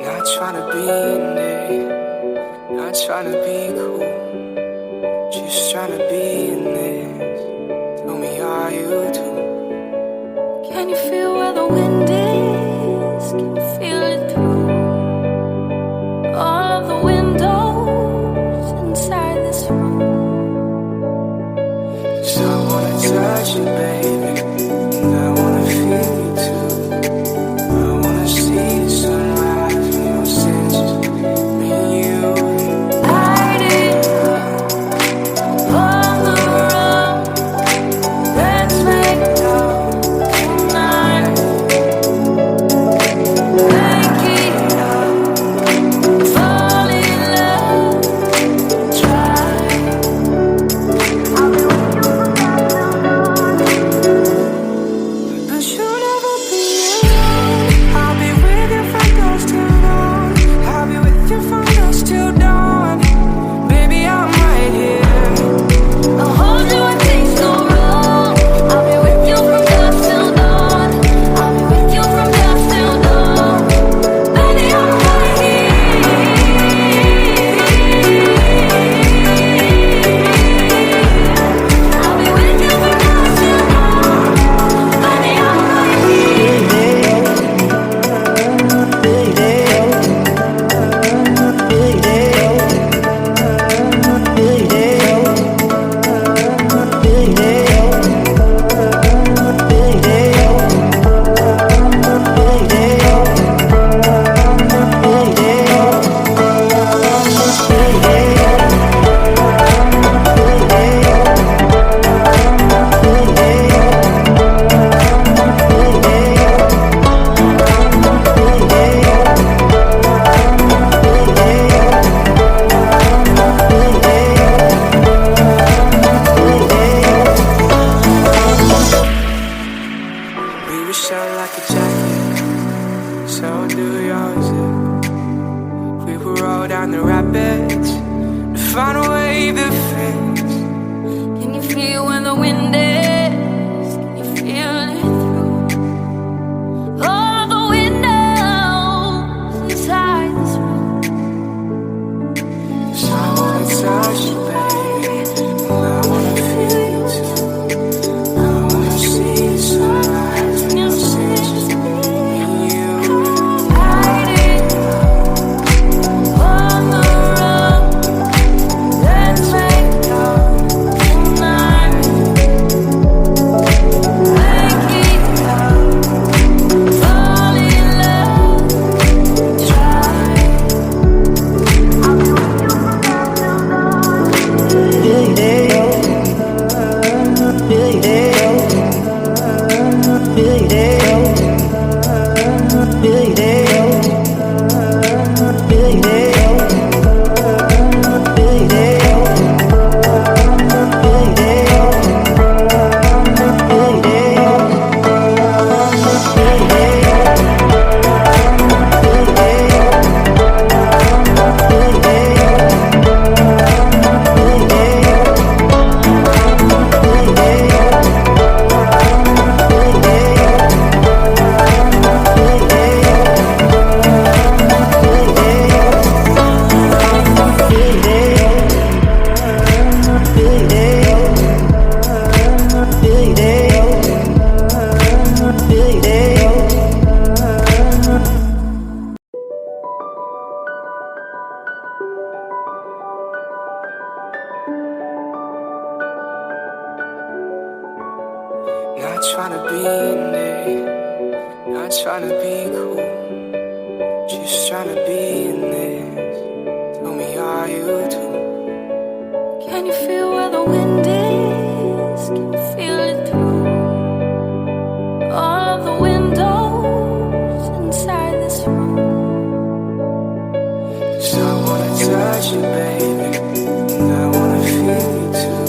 Not trying to be in it, not trying to be cool, just trying to be in this. Tell me how you do. Can you feel where the wind is? Can you feel it through all of the windows inside this room? 'Cause I wanna touch you, baby, and I wanna feel you too. I wanna see the sunrise from your senses, me and you. Light it up on the road. Let's make love tonight. Make it up, fall in love, try. But you'll never be alone. I'll be with you from dusk till dawn. I'll be with you from dusk till dawn. Baby, I'm right here. I'll hold you when things go wrong. I'll be with you from dusk till dawn. I'll be with you from dusk till dawn. Baby, I'm right here. I'll be with you from dusk till dawn. Baby, I'm right here. We were shot like a jacket, so do yours. We will roll down the rapids to find a wave that fits. Can you feel where the wind is? Can you feel it through all the windows inside this room? 'Cause I wanna touch you, baby, and I wanna feel you too. I wanna see the sunrise from your senses, me and you. Light it up on the road. Let's make love tonight. Make it up, fall in love, try. I'll be with you from dusk till dawn. Not trying to be in it, not trying to be cool, just trying to be in this. Tell me how you do. Can you feel where the wind is? Can you feel it through all of the windows inside this room? 'Cause I wanna touch you, baby, and I wanna feel you too.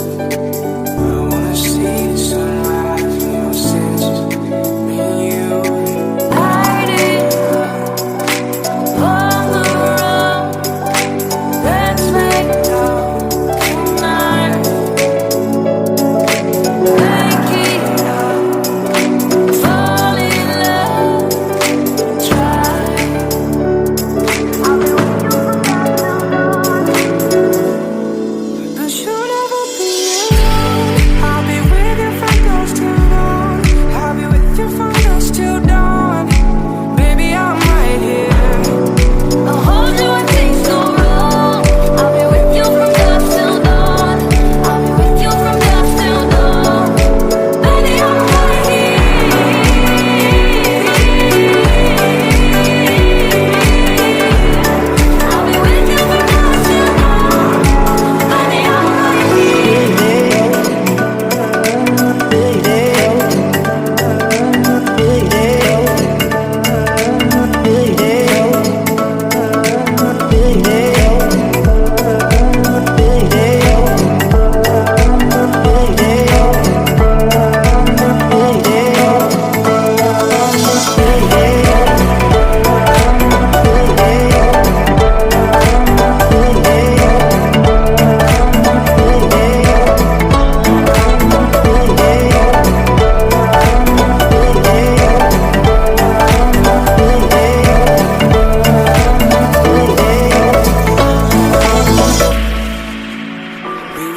I wanna see the sunrise from your senses, me and you. Light it up on the road. Let's make love tonight.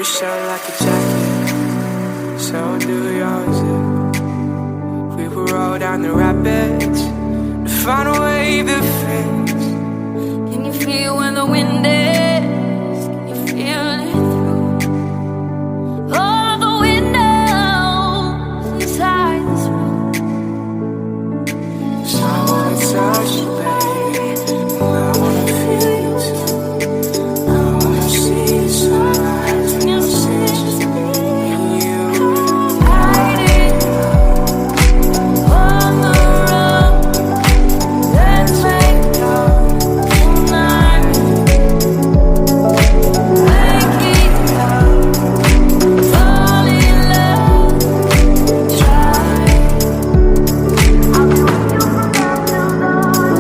wish I like a jacket, so do yours. We will roll down the rapids to find a wave that fits. Can you feel where the wind is? Can you feel it through all the windows inside this room? So I wanna touch you, baby, and I wanna feel you too. I wanna see the sunrise and your senses, me and you. Hiding on the road, let's make love tonight. Making love, fall in love, try. I'll be with you from now till dawn.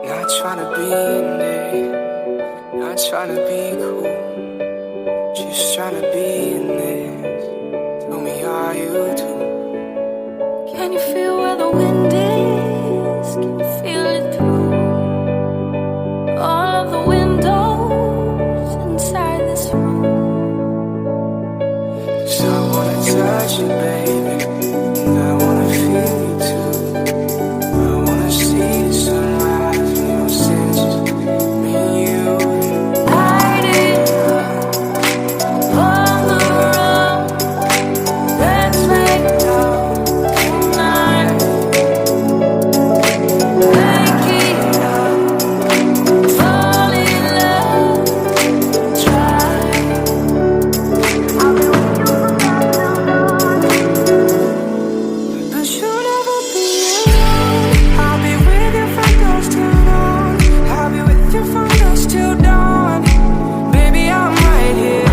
Not trying to be in it, not trying to be cool, just trying to be in this. Tell me, are you too? Can you feel where the wind is? Can you feel it through all of the windows inside this room? So I wanna touch you, baby, and I wanna feel you too. I wanna see the sunrise and your senses, me and you. Hiding on the road, let's make love tonight. Making love, fall in love, try. I'll be with you from now till dawn. But you'll never be alone. I'll be with you from dusk till dawn. I'll be with you from dusk till dawn. Baby, I'm right here.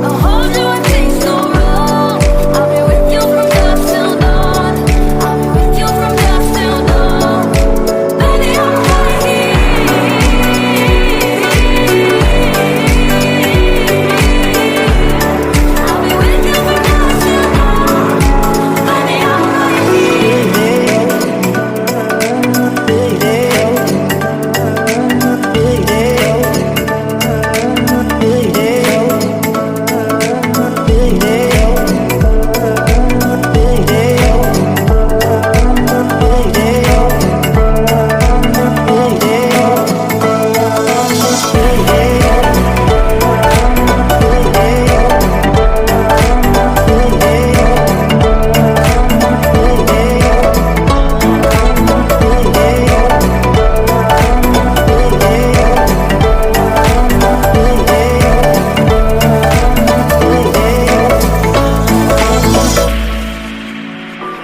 I'll hold you when things go wrong. I'll be with you from dusk till dawn. I'll be with you from dusk till dawn. Baby, I'm right here. I'll be with you from dusk till dawn. Baby, I'm right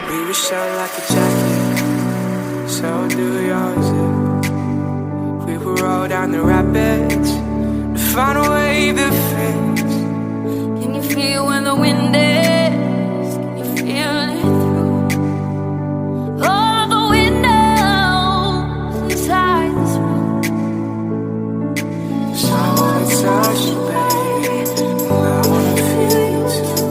We wish I like a jacket, so do yours. We will roll down the rapids to find a wave that fits. Can you feel where the wind is? Can you feel it through all the windows inside this room? So I wanna touch you, baby, and I wanna feel you too.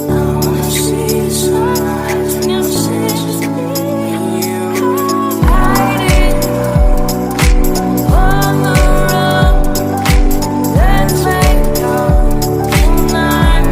I wanna see the sunrise and your senses, me and you. Hiding on the road, let's make love tonight.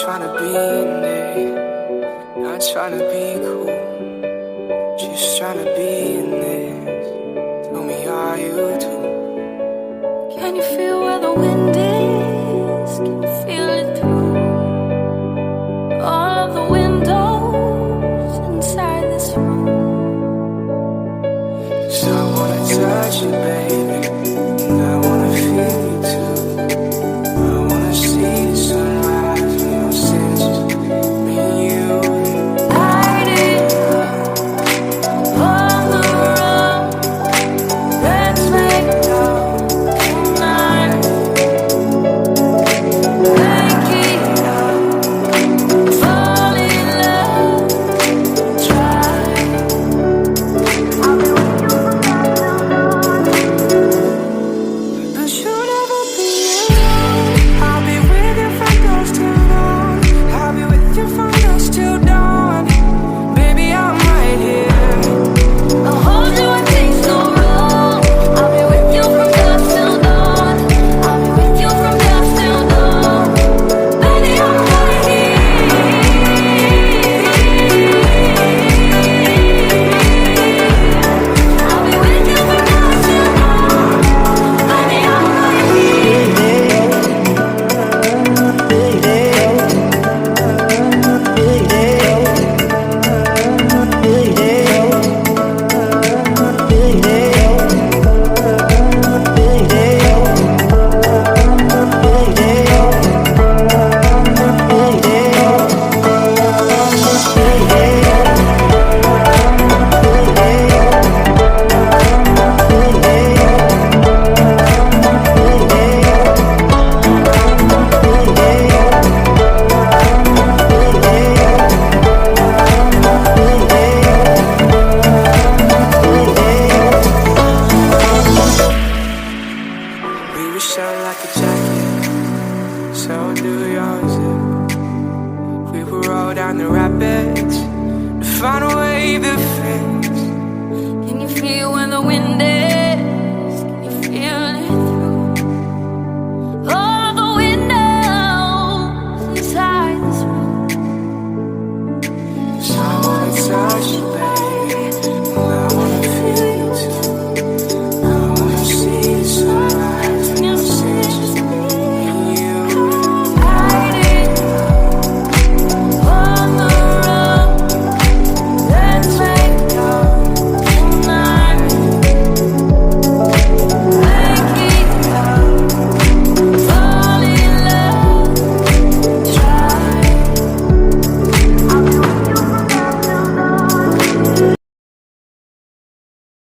trying to be in it, not trying to be cool, just trying to be in this. Tell me, are you too? Can you feel where the wind is? Can you feel it through all of the windows inside this room? 'Cause I wanna touch you, baby.